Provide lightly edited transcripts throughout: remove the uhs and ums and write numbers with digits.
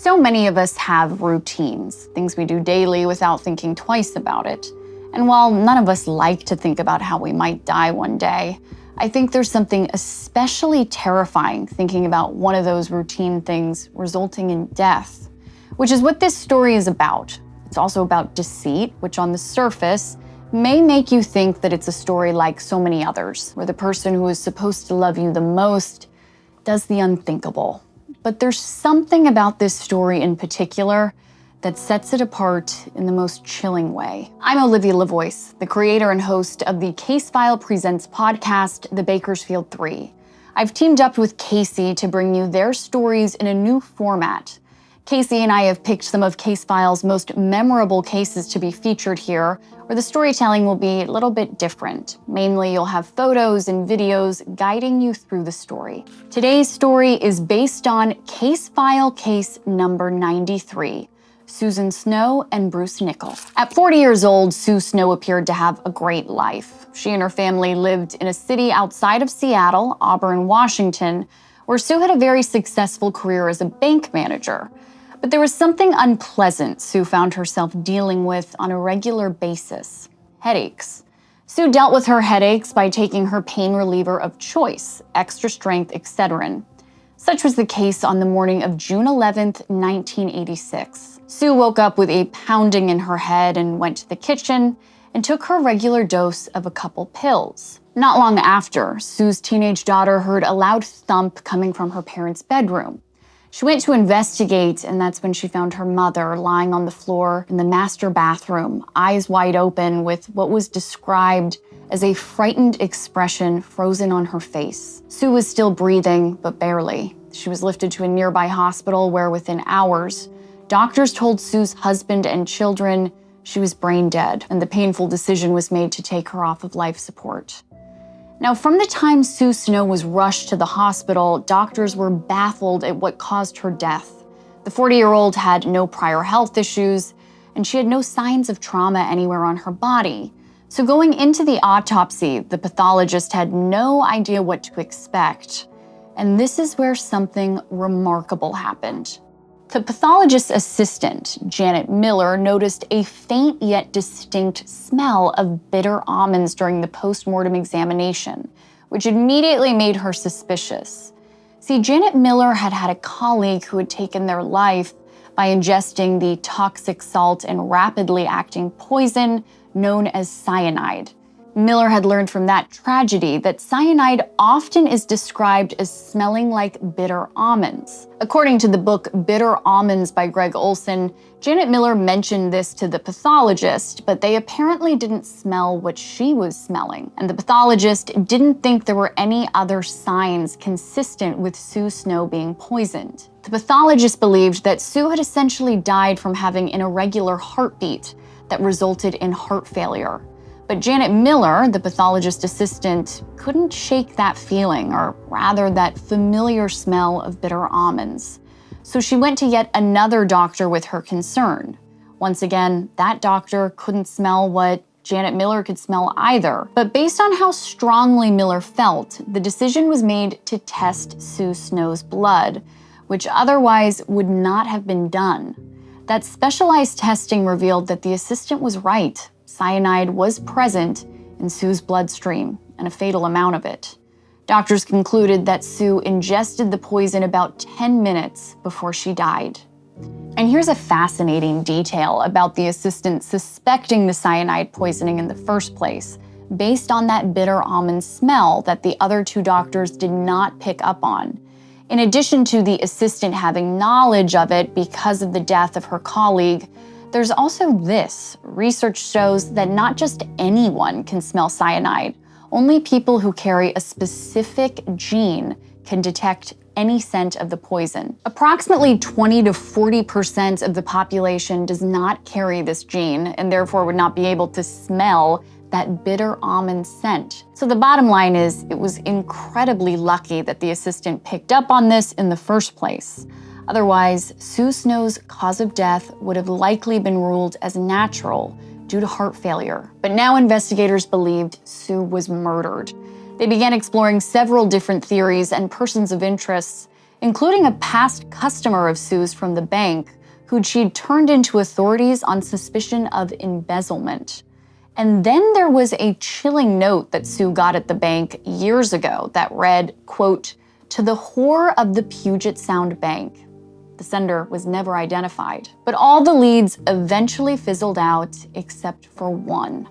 So many of us have routines, things we do daily without thinking twice about it. And while none of us like to think about how we might die one day, I think there's something especially terrifying thinking about one of those routine things resulting in death, which is what this story is about. It's also about deceit, which on the surface may make you think that it's a story like so many others, where the person who is supposed to love you the most does the unthinkable. But there's something about this story in particular that sets it apart in the most chilling way. I'm Olivia LaVoice, the creator and host of the Casefile Presents podcast, The Bakersfield Three. I've teamed up with Casey to bring you their stories in a new format. Casey and I have picked some of Casefile's most memorable cases to be featured here, where the storytelling will be a little bit different. Mainly, you'll have photos and videos guiding you through the story. Today's story is based on Casefile case number 93, Susan Snow and Bruce Nickell. At 40 years old, Sue Snow appeared to have a great life. She and her family lived in a city outside of Seattle, Auburn, Washington, where Sue had a very successful career as a bank manager. But there was something unpleasant Sue found herself dealing with on a regular basis: headaches. Sue dealt with her headaches by taking her pain reliever of choice, extra strength Excedrin. Such was the case on the morning of June 11th, 1986. Sue woke up with a pounding in her head and went to the kitchen and took her regular dose of a couple pills. Not long after, Sue's teenage daughter heard a loud thump coming from her parents' bedroom. She went to investigate, and that's when she found her mother lying on the floor in the master bathroom, eyes wide open with what was described as a frightened expression frozen on her face. Sue was still breathing, but barely. She was lifted to a nearby hospital where within hours, doctors told Sue's husband and children she was brain dead, and the painful decision was made to take her off of life support. Now, from the time Sue Snow was rushed to the hospital, doctors were baffled at what caused her death. The 40-year-old had no prior health issues, and she had no signs of trauma anywhere on her body. So going into the autopsy, the pathologist had no idea what to expect. And this is where something remarkable happened. The pathologist's assistant, Janet Miller, noticed a faint yet distinct smell of bitter almonds during the post-mortem examination, which immediately made her suspicious. See, Janet Miller had had a colleague who had taken their life by ingesting the toxic salt and rapidly acting poison known as cyanide. Miller had learned from that tragedy that cyanide often is described as smelling like bitter almonds. According to the book Bitter Almonds by Greg Olson, Janet Miller mentioned this to the pathologist, but they apparently didn't smell what she was smelling. And the pathologist didn't think there were any other signs consistent with Sue Snow being poisoned. The pathologist believed that Sue had essentially died from having an irregular heartbeat that resulted in heart failure. But Janet Miller, the pathologist assistant, couldn't shake that feeling, or rather that familiar smell of bitter almonds. So she went to yet another doctor with her concern. Once again, that doctor couldn't smell what Janet Miller could smell either. But based on how strongly Miller felt, the decision was made to test Sue Snow's blood, which otherwise would not have been done. That specialized testing revealed that the assistant was right. Cyanide was present in Sue's bloodstream, and a fatal amount of it. Doctors concluded that Sue ingested the poison about 10 minutes before she died. And here's a fascinating detail about the assistant suspecting the cyanide poisoning in the first place, based on that bitter almond smell that the other two doctors did not pick up on. In addition to the assistant having knowledge of it because of the death of her colleague, there's also this. Research shows that not just anyone can smell cyanide. Only people who carry a specific gene can detect any scent of the poison. Approximately 20 to 40% of the population does not carry this gene and therefore would not be able to smell that bitter almond scent. So the bottom line is, it was incredibly lucky that the assistant picked up on this in the first place. Otherwise, Sue Snow's cause of death would have likely been ruled as natural due to heart failure. But now investigators believed Sue was murdered. They began exploring several different theories and persons of interest, including a past customer of Sue's from the bank who she'd turned into authorities on suspicion of embezzlement. And then there was a chilling note that Sue got at the bank years ago that read, quote, "To the whore of the Puget Sound Bank." The sender was never identified, but all the leads eventually fizzled out except for one.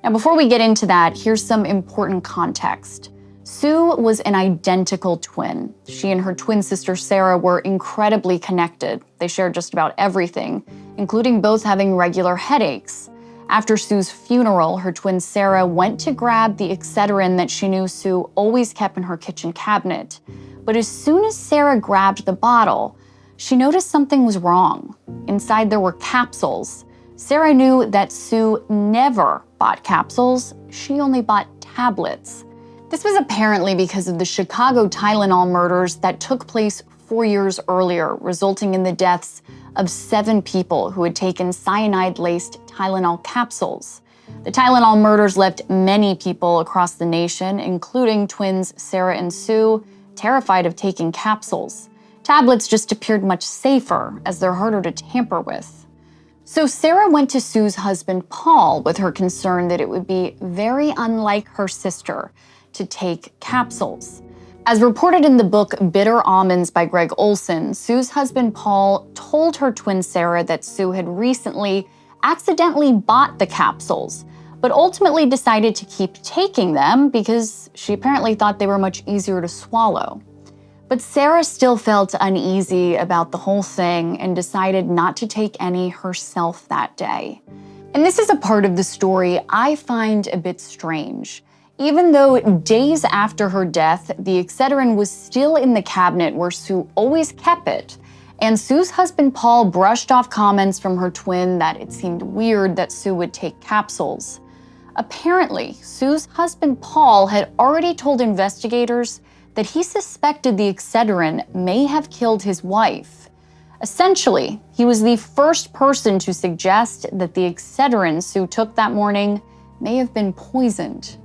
Now, before we get into that, here's some important context. Sue was an identical twin. She and her twin sister Sarah were incredibly connected. They shared just about everything, including both having regular headaches. After Sue's funeral, her twin Sarah went to grab the Excedrin that she knew Sue always kept in her kitchen cabinet. But as soon as Sarah grabbed the bottle, she noticed something was wrong. Inside there were capsules. Sarah knew that Sue never bought capsules. She only bought tablets. This was apparently because of the Chicago Tylenol murders that took place 4 years earlier, resulting in the deaths of 7 people who had taken cyanide-laced Tylenol capsules. The Tylenol murders left many people across the nation, including twins Sarah and Sue, terrified of taking capsules. Tablets just appeared much safer, as they're harder to tamper with. So Sarah went to Sue's husband, Paul, with her concern that it would be very unlike her sister to take capsules. As reported in the book Bitter Almonds by Greg Olson, Sue's husband, Paul, told her twin Sarah that Sue had recently accidentally bought the capsules, but ultimately decided to keep taking them because she apparently thought they were much easier to swallow. But Sarah still felt uneasy about the whole thing and decided not to take any herself that day. And this is a part of the story I find a bit strange. Even though days after her death, the Excedrin was still in the cabinet where Sue always kept it, and Sue's husband Paul brushed off comments from her twin that it seemed weird that Sue would take capsules. Apparently, Sue's husband Paul had already told investigators that he suspected the Excedrin may have killed his wife. Essentially, he was the first person to suggest that the Excedrin Sue took that morning may have been poisoned.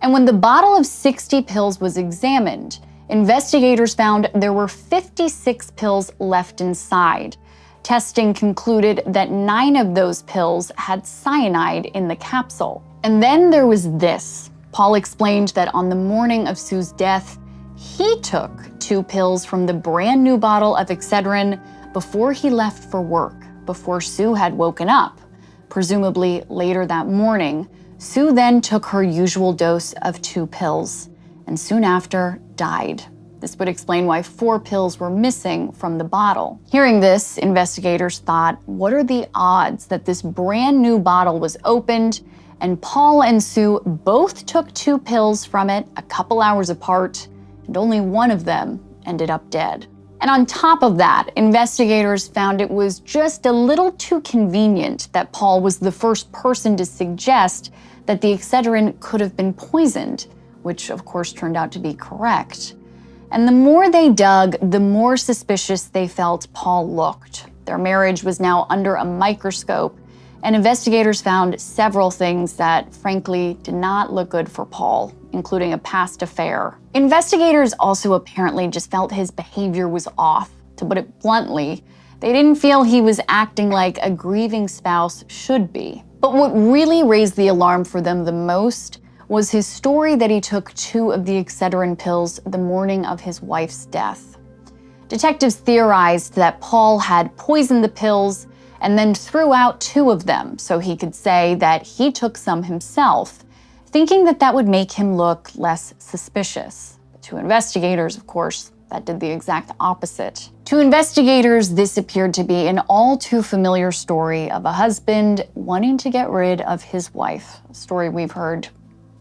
And when the bottle of 60 pills was examined, investigators found there were 56 pills left inside. Testing concluded that 9 of those pills had cyanide in the capsule. And then there was this. Paul explained that on the morning of Sue's death, he took 2 pills from the brand new bottle of Excedrin before he left for work, before Sue had woken up. Presumably later that morning, Sue then took her usual dose of 2 pills, and soon after died. This would explain why 4 pills were missing from the bottle. Hearing this, investigators thought, what are the odds that this brand new bottle was opened and Paul and Sue both took 2 pills from it a couple hours apart, and only one of them ended up dead? And on top of that, investigators found it was just a little too convenient that Paul was the first person to suggest that the Excedrin could have been poisoned, which of course turned out to be correct. And the more they dug, the more suspicious they felt Paul looked. Their marriage was now under a microscope, and investigators found several things that frankly did not look good for Paul, including a past affair. Investigators also apparently just felt his behavior was off. To put it bluntly, they didn't feel he was acting like a grieving spouse should be. But what really raised the alarm for them the most was his story that he took 2 of the Excedrin pills the morning of his wife's death. Detectives theorized that Paul had poisoned the pills and then threw out 2 of them so he could say that he took some himself, thinking that that would make him look less suspicious. But to investigators, of course, that did the exact opposite. To investigators, this appeared to be an all too familiar story of a husband wanting to get rid of his wife, a story we've heard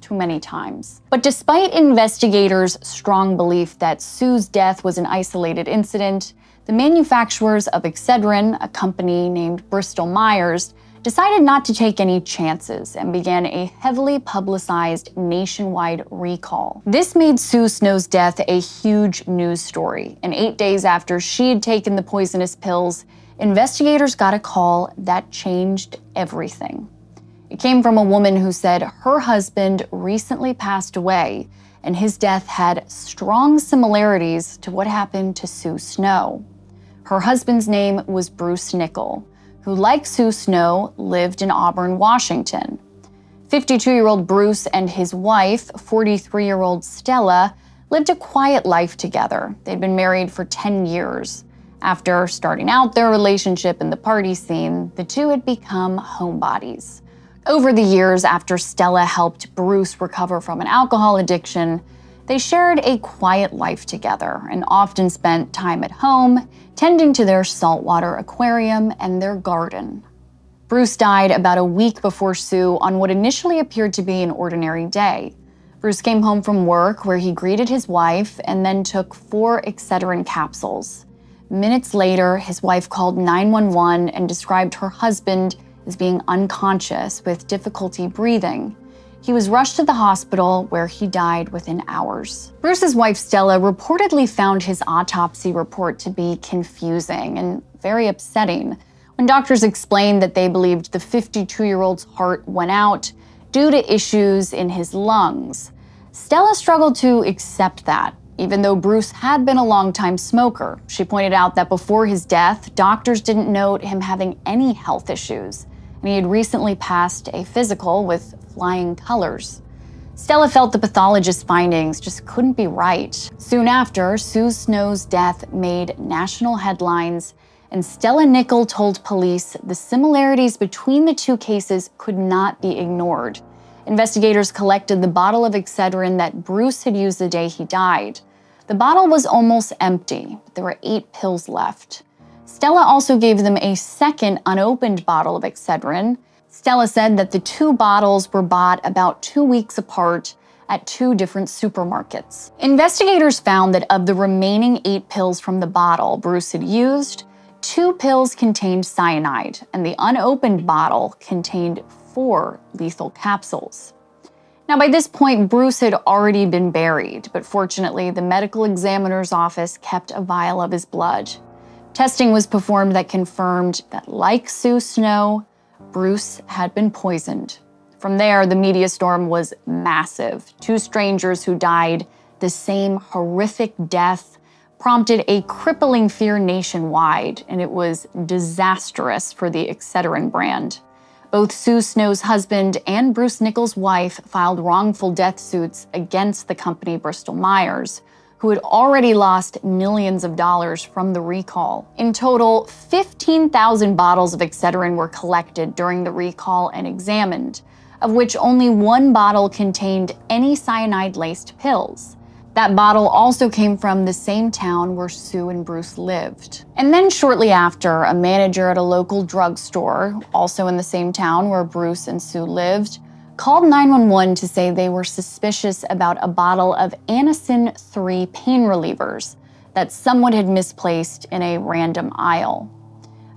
too many times. But despite investigators' strong belief that Sue's death was an isolated incident, the manufacturers of Excedrin, a company named Bristol Myers, decided not to take any chances and began a heavily publicized nationwide recall. This made Sue Snow's death a huge news story, and 8 days after she had taken the poisonous pills, investigators got a call that changed everything. It came from a woman who said her husband recently passed away, and his death had strong similarities to what happened to Sue Snow. Her husband's name was Bruce Nickell, who, like Sue Snow, lived in Auburn, Washington. 52-year-old Bruce and his wife, 43-year-old Stella, lived a quiet life together. They'd been married for 10 years. After starting out their relationship in the party scene, the two had become homebodies. Over the years, after Stella helped Bruce recover from an alcohol addiction, they shared a quiet life together and often spent time at home, tending to their saltwater aquarium and their garden. Bruce died about a week before Sue on what initially appeared to be an ordinary day. Bruce came home from work where he greeted his wife and then took 4 Excedrin capsules. Minutes later, his wife called 911 and described her husband as being unconscious with difficulty breathing. He was rushed to the hospital where he died within hours. Bruce's wife Stella reportedly found his autopsy report to be confusing and very upsetting when doctors explained that they believed the 52-year-old's heart went out due to issues in his lungs. Stella struggled to accept that, even though Bruce had been a longtime smoker. She pointed out that before his death, doctors didn't note him having any health issues, and he had recently passed a physical with flying colors. Stella felt the pathologist's findings just couldn't be right. Soon after, Sue Snow's death made national headlines, and Stella Nickell told police the similarities between the two cases could not be ignored. Investigators collected the bottle of Excedrin that Bruce had used the day he died. The bottle was almost empty, but there were 8 pills left. Stella also gave them a second unopened bottle of Excedrin. Stella said that the 2 bottles were bought about 2 weeks apart at 2 different supermarkets. Investigators found that of the remaining 8 pills from the bottle Bruce had used, 2 pills contained cyanide, and the unopened bottle contained 4 lethal capsules. Now, by this point, Bruce had already been buried, but fortunately, the medical examiner's office kept a vial of his blood. Testing was performed that confirmed that, like Sue Snow, Bruce had been poisoned. From there, the media storm was massive. 2 strangers who died the same horrific death prompted a crippling fear nationwide, and it was disastrous for the Excedrin brand. Both Sue Snow's husband and Bruce Nickell's wife filed wrongful death suits against the company Bristol Myers, who had already lost millions of dollars from the recall. In total, 15,000 bottles of Excedrin were collected during the recall and examined, of which only 1 bottle contained any cyanide-laced pills. That bottle also came from the same town where Sue and Bruce lived. And then shortly after, a manager at a local drugstore, also in the same town where Bruce and Sue lived, called 911 to say they were suspicious about a bottle of Anacin 3 pain relievers that someone had misplaced in a random aisle.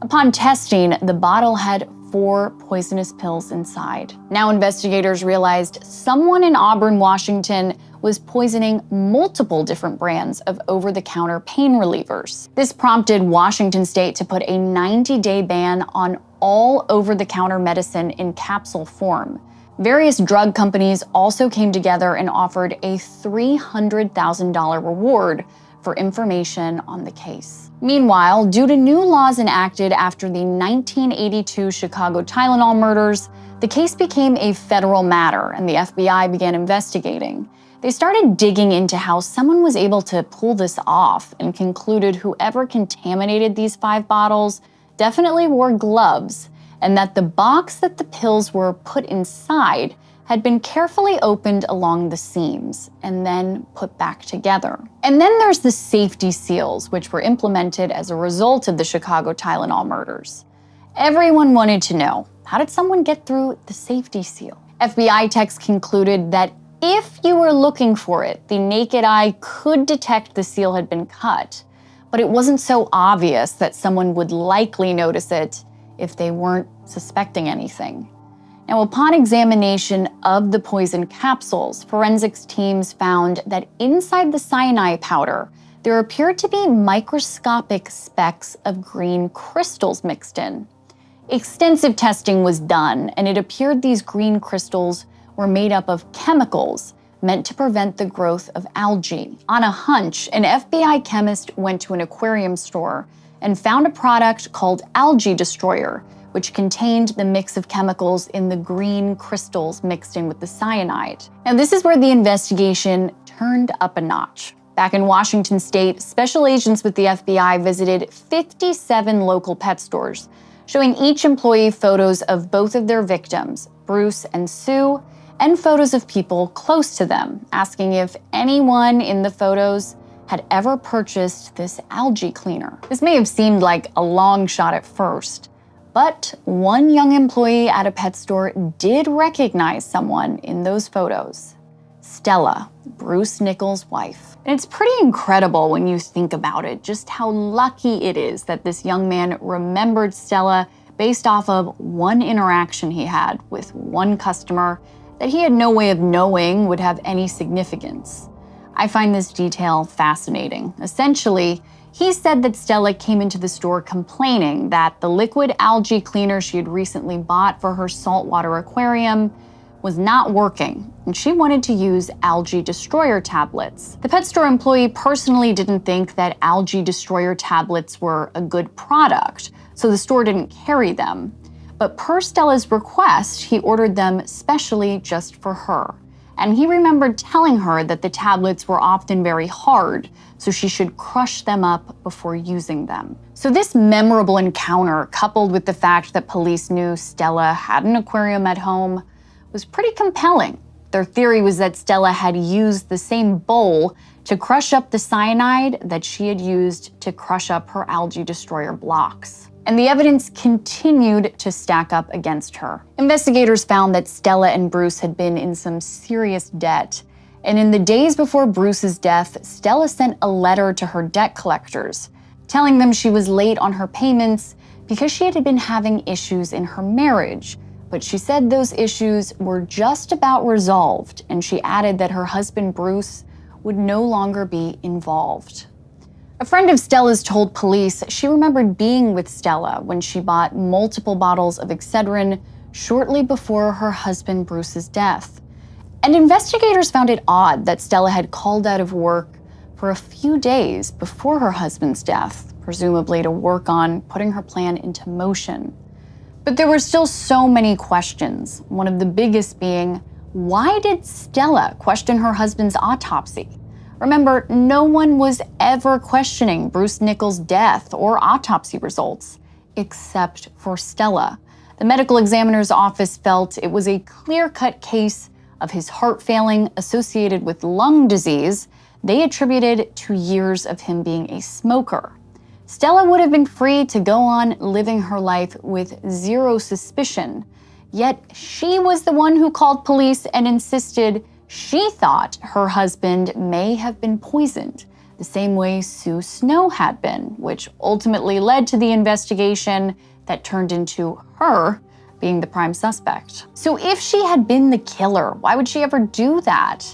Upon testing, the bottle had 4 poisonous pills inside. Now investigators realized someone in Auburn, Washington was poisoning multiple different brands of over-the-counter pain relievers. This prompted Washington State to put a 90-day ban on all over-the-counter medicine in capsule form. Various drug companies also came together and offered a $300,000 reward for information on the case. Meanwhile, due to new laws enacted after the 1982 Chicago Tylenol murders, the case became a federal matter and the FBI began investigating. They started digging into how someone was able to pull this off and concluded whoever contaminated these 5 bottles definitely wore gloves, and that the box that the pills were put inside had been carefully opened along the seams and then put back together. And then there's the safety seals, which were implemented as a result of the Chicago Tylenol murders. Everyone wanted to know, how did someone get through the safety seal? FBI techs concluded that if you were looking for it, the naked eye could detect the seal had been cut, but it wasn't so obvious that someone would likely notice it if they weren't suspecting anything. Now, upon examination of the poison capsules, forensics teams found that inside the cyanide powder, there appeared to be microscopic specks of green crystals mixed in. Extensive testing was done, and it appeared these green crystals were made up of chemicals meant to prevent the growth of algae. On a hunch, an FBI chemist went to an aquarium store and found a product called Algae Destroyer, which contained the mix of chemicals in the green crystals mixed in with the cyanide. Now, this is where the investigation turned up a notch. Back in Washington state, special agents with the FBI visited 57 local pet stores, showing each employee photos of both of their victims, Bruce and Sue, and photos of people close to them, asking if anyone in the photos had ever purchased this algae cleaner. This may have seemed like a long shot at first, but one young employee at a pet store did recognize someone in those photos. Stella, Bruce Nickell's wife. And it's pretty incredible when you think about it, just how lucky it is that this young man remembered Stella based off of one interaction he had with one customer that he had no way of knowing would have any significance. I find this detail fascinating. Essentially, he said that Stella came into the store complaining that the liquid algae cleaner she had recently bought for her saltwater aquarium was not working, and she wanted to use Algae Destroyer tablets. The pet store employee personally didn't think that Algae Destroyer tablets were a good product, so the store didn't carry them. But per Stella's request, he ordered them specially just for her. And he remembered telling her that the tablets were often very hard, so she should crush them up before using them. So this memorable encounter, coupled with the fact that police knew Stella had an aquarium at home, was pretty compelling. Their theory was that Stella had used the same bowl to crush up the cyanide that she had used to crush up her Algae Destroyer blocks. And the evidence continued to stack up against her. Investigators found that Stella and Bruce had been in some serious debt. And in the days before Bruce's death, Stella sent a letter to her debt collectors, telling them she was late on her payments because she had been having issues in her marriage. But she said those issues were just about resolved, and she added that her husband Bruce would no longer be involved. A friend of Stella's told police she remembered being with Stella when she bought multiple bottles of Excedrin shortly before her husband Bruce's death. And investigators found it odd that Stella had called out of work for a few days before her husband's death, presumably to work on putting her plan into motion. But there were still so many questions, one of the biggest being, why did Stella question her husband's autopsy? Remember, no one was ever questioning Bruce Nickell's death or autopsy results, except for Stella. The medical examiner's office felt it was a clear-cut case of his heart failing associated with lung disease they attributed to years of him being a smoker. Stella would have been free to go on living her life with zero suspicion, yet she was the one who called police and insisted she thought her husband may have been poisoned, the same way Sue Snow had been, which ultimately led to the investigation that turned into her being the prime suspect. So if she had been the killer, why would she ever do that?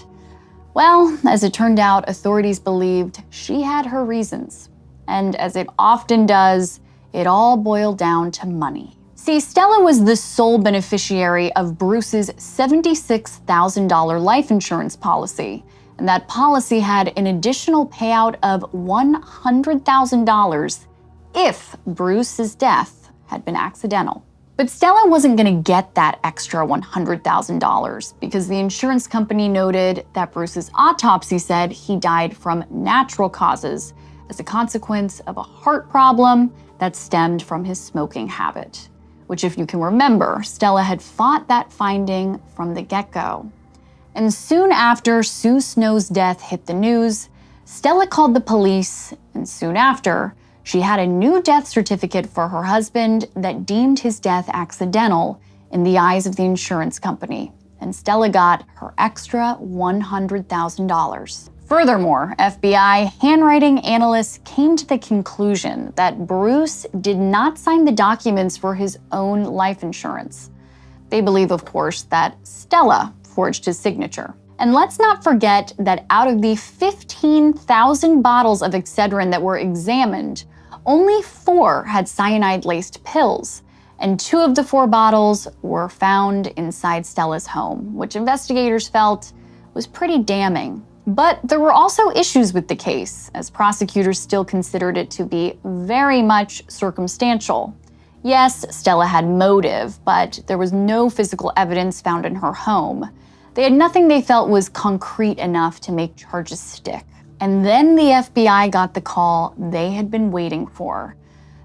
Well, as it turned out, authorities believed she had her reasons. And as it often does, it all boiled down to money. See, Stella was the sole beneficiary of Bruce's $76,000 life insurance policy, and that policy had an additional payout of $100,000 if Bruce's death had been accidental. But Stella wasn't going to get that extra $100,000 because the insurance company noted that Bruce's autopsy said he died from natural causes as a consequence of a heart problem that stemmed from his smoking habit, which, if you can remember, Stella had fought that finding from the get-go. And soon after Sue Snow's death hit the news, Stella called the police, and soon after, she had a new death certificate for her husband that deemed his death accidental in the eyes of the insurance company, and Stella got her extra $100,000. Furthermore, FBI handwriting analysts came to the conclusion that Bruce did not sign the documents for his own life insurance. They believe, of course, that Stella forged his signature. And let's not forget that out of the 15,000 bottles of Excedrin that were examined, only 4 had cyanide-laced pills, and 2 of the 4 bottles were found inside Stella's home, which investigators felt was pretty damning. But there were also issues with the case, as prosecutors still considered it to be very much circumstantial. Yes, Stella had motive, but there was no physical evidence found in her home. They had nothing they felt was concrete enough to make charges stick. And then the FBI got the call they had been waiting for,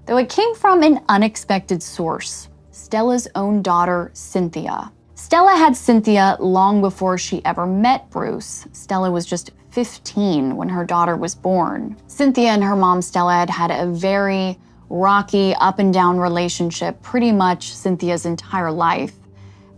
though it came from an unexpected source: Stella's own daughter, Cynthia. Stella had Cynthia long before she ever met Bruce. Stella was just 15 when her daughter was born. Cynthia and her mom, Stella, had had a very rocky, up-and-down relationship pretty much Cynthia's entire life.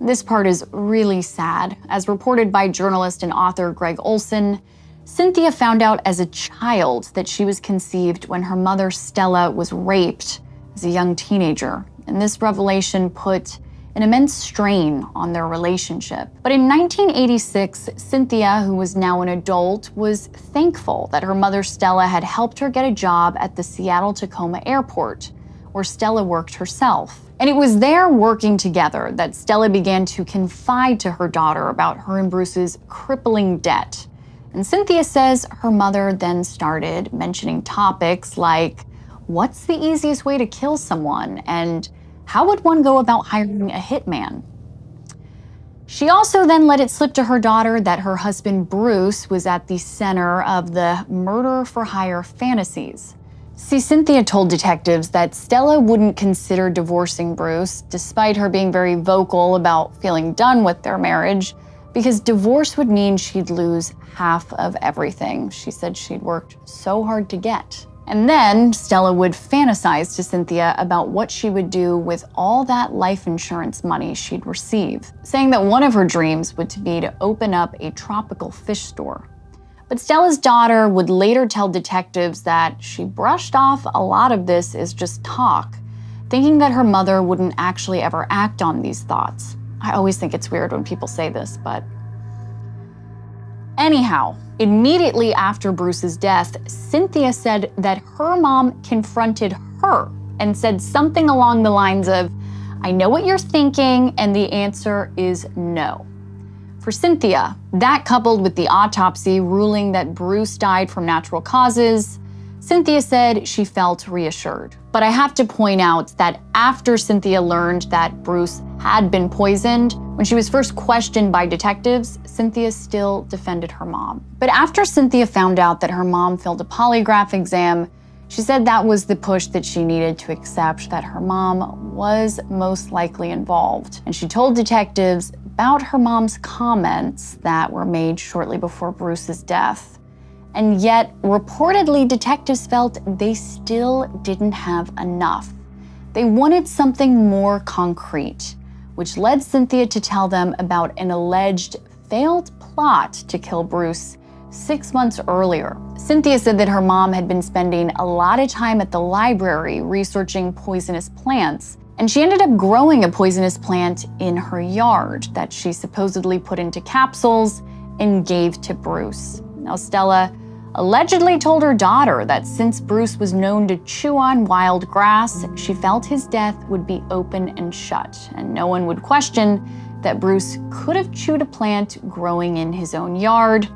This part is really sad. As reported by journalist and author Greg Olson, Cynthia found out as a child that she was conceived when her mother, Stella, was raped as a young teenager. And this revelation put an immense strain on their relationship. But in 1986, Cynthia, who was now an adult, was thankful that her mother, Stella, had helped her get a job at the Seattle-Tacoma airport, where Stella worked herself. And it was there, working together, that Stella began to confide to her daughter about her and Bruce's crippling debt. And Cynthia says her mother then started mentioning topics like, what's the easiest way to kill someone? And how would one go about hiring a hitman? She also then let it slip to her daughter that her husband Bruce was at the center of the murder-for-hire fantasies. See, Cynthia told detectives that Stella wouldn't consider divorcing Bruce, despite her being very vocal about feeling done with their marriage, because divorce would mean she'd lose half of everything she said she'd worked so hard to get. And then Stella would fantasize to Cynthia about what she would do with all that life insurance money she'd receive, saying that one of her dreams would be to open up a tropical fish store. But Stella's daughter would later tell detectives that she brushed off a lot of this as just talk, thinking that her mother wouldn't actually ever act on these thoughts. I always think it's weird when people say this, but anyhow, immediately after Bruce's death, Cynthia said that her mom confronted her and said something along the lines of, "I know what you're thinking, and the answer is no." For Cynthia, that coupled with the autopsy ruling that Bruce died from natural causes, Cynthia said she felt reassured. But I have to point out that after Cynthia learned that Bruce had been poisoned, when she was first questioned by detectives, Cynthia still defended her mom. But after Cynthia found out that her mom failed a polygraph exam, she said that was the push that she needed to accept that her mom was most likely involved. And she told detectives about her mom's comments that were made shortly before Bruce's death. And yet, reportedly, detectives felt they still didn't have enough. They wanted something more concrete, which led Cynthia to tell them about an alleged failed plot to kill Bruce 6 months earlier. Cynthia said that her mom had been spending a lot of time at the library researching poisonous plants, and she ended up growing a poisonous plant in her yard that she supposedly put into capsules and gave to Bruce. Now, Stella allegedly told her daughter that since Bruce was known to chew on wild grass, she felt his death would be open and shut, and no one would question that Bruce could have chewed a plant growing in his own yard,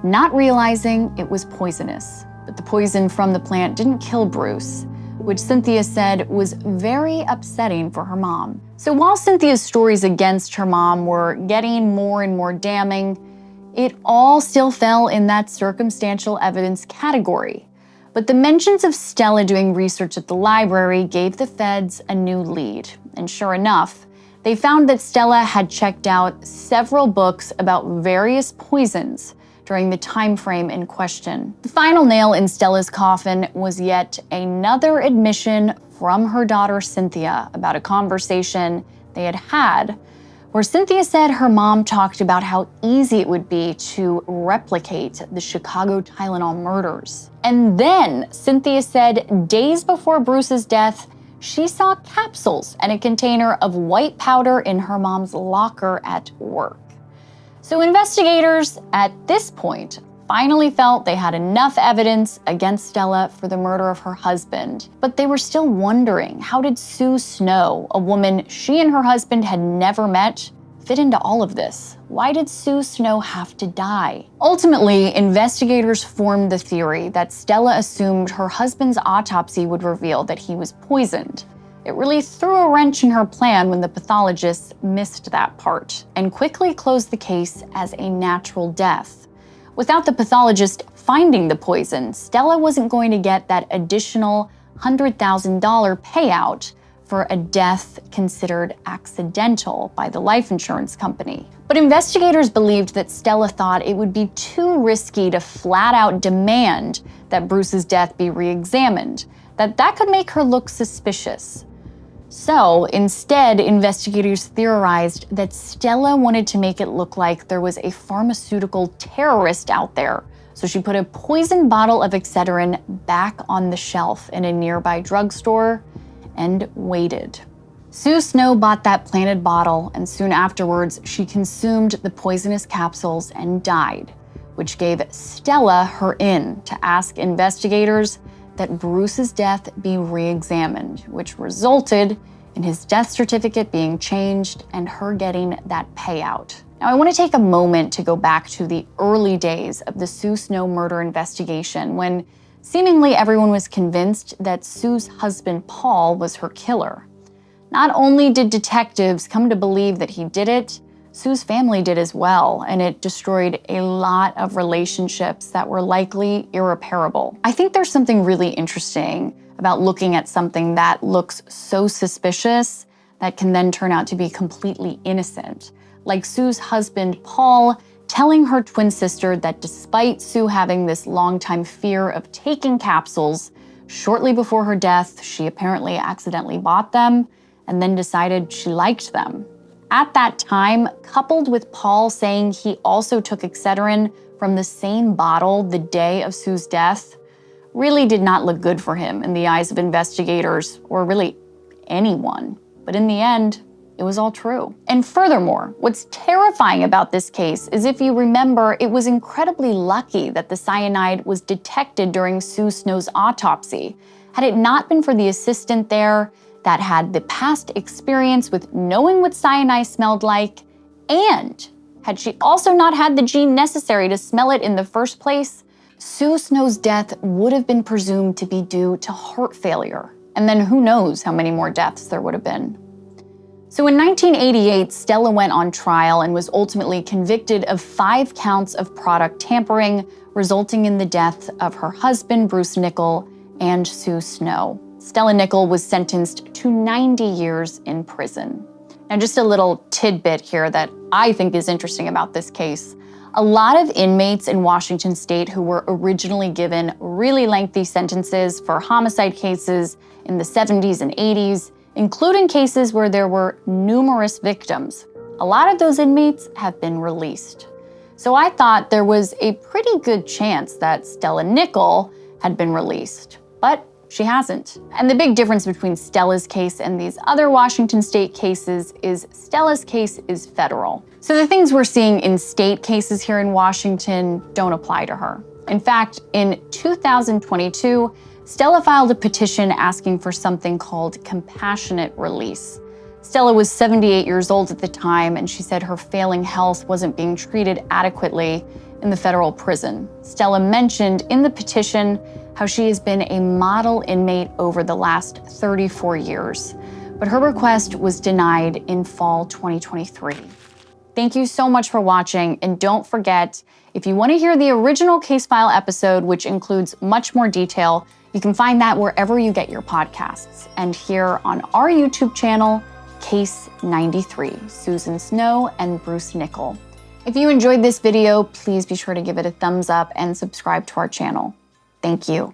not realizing it was poisonous. But the poison from the plant didn't kill Bruce, which Cynthia said was very upsetting for her mom. So while Cynthia's stories against her mom were getting more and more damning, it all still fell in that circumstantial evidence category. But the mentions of Stella doing research at the library gave the feds a new lead. And sure enough, they found that Stella had checked out several books about various poisons during the time frame in question. The final nail in Stella's coffin was yet another admission from her daughter Cynthia about a conversation they had had, where Cynthia said her mom talked about how easy it would be to replicate the Chicago Tylenol murders. And then Cynthia said days before Bruce's death, she saw capsules and a container of white powder in her mom's locker at work. So investigators at this point finally felt they had enough evidence against Stella for the murder of her husband. But they were still wondering, how did Sue Snow, a woman she and her husband had never met, fit into all of this? Why did Sue Snow have to die? Ultimately, investigators formed the theory that Stella assumed her husband's autopsy would reveal that he was poisoned. It really threw a wrench in her plan when the pathologists missed that part and quickly closed the case as a natural death. Without the pathologist finding the poison, Stella wasn't going to get that additional $100,000 payout for a death considered accidental by the life insurance company. But investigators believed that Stella thought it would be too risky to flat out demand that Bruce's death be re-examined, that could make her look suspicious. So instead, investigators theorized that Stella wanted to make it look like there was a pharmaceutical terrorist out there. So she put a poisoned bottle of Excedrin back on the shelf in a nearby drugstore and waited. Sue Snow bought that planted bottle, and soon afterwards, she consumed the poisonous capsules and died, which gave Stella her in to ask investigators that Bruce's death be re-examined, which resulted in his death certificate being changed and her getting that payout. Now, I want to take a moment to go back to the early days of the Sue Snow murder investigation, when seemingly everyone was convinced that Sue's husband, Paul, was her killer. Not only did detectives come to believe that he did it, Sue's family did as well, and it destroyed a lot of relationships that were likely irreparable. I think there's something really interesting about looking at something that looks so suspicious that can then turn out to be completely innocent. Like Sue's husband, Paul, telling her twin sister that despite Sue having this longtime fear of taking capsules, shortly before her death, she apparently accidentally bought them and then decided she liked them. At that time, coupled with Paul saying he also took Excedrin from the same bottle the day of Sue's death, really did not look good for him in the eyes of investigators, or really anyone. But in the end, it was all true. And furthermore, what's terrifying about this case is, if you remember, it was incredibly lucky that the cyanide was detected during Sue Snow's autopsy. Had it not been for the assistant there that had the past experience with knowing what cyanide smelled like, and had she also not had the gene necessary to smell it in the first place, Sue Snow's death would have been presumed to be due to heart failure. And then who knows how many more deaths there would have been. So in 1988, Stella went on trial and was ultimately convicted of 5 counts of product tampering, resulting in the death of her husband, Bruce Nickell, and Sue Snow. Stella Nickell was sentenced to 90 years in prison. Now, just a little tidbit here that I think is interesting about this case. A lot of inmates in Washington state who were originally given really lengthy sentences for homicide cases in the 70s and 80s, including cases where there were numerous victims, a lot of those inmates have been released. So I thought there was a pretty good chance that Stella Nickell had been released, but she hasn't. And the big difference between Stella's case and these other Washington state cases is Stella's case is federal. So the things we're seeing in state cases here in Washington don't apply to her. In fact, in 2022, Stella filed a petition asking for something called compassionate release. Stella was 78 years old at the time, and she said her failing health wasn't being treated adequately in the federal prison. Stella mentioned in the petition how she has been a model inmate over the last 34 years, but her request was denied in fall 2023. Thank you so much for watching, and don't forget, if you want to hear the original Casefile episode, which includes much more detail, you can find that wherever you get your podcasts, and here on our YouTube channel, Case 93, Susan Snow and Bruce Nickell. If you enjoyed this video, please be sure to give it a thumbs up and subscribe to our channel. Thank you.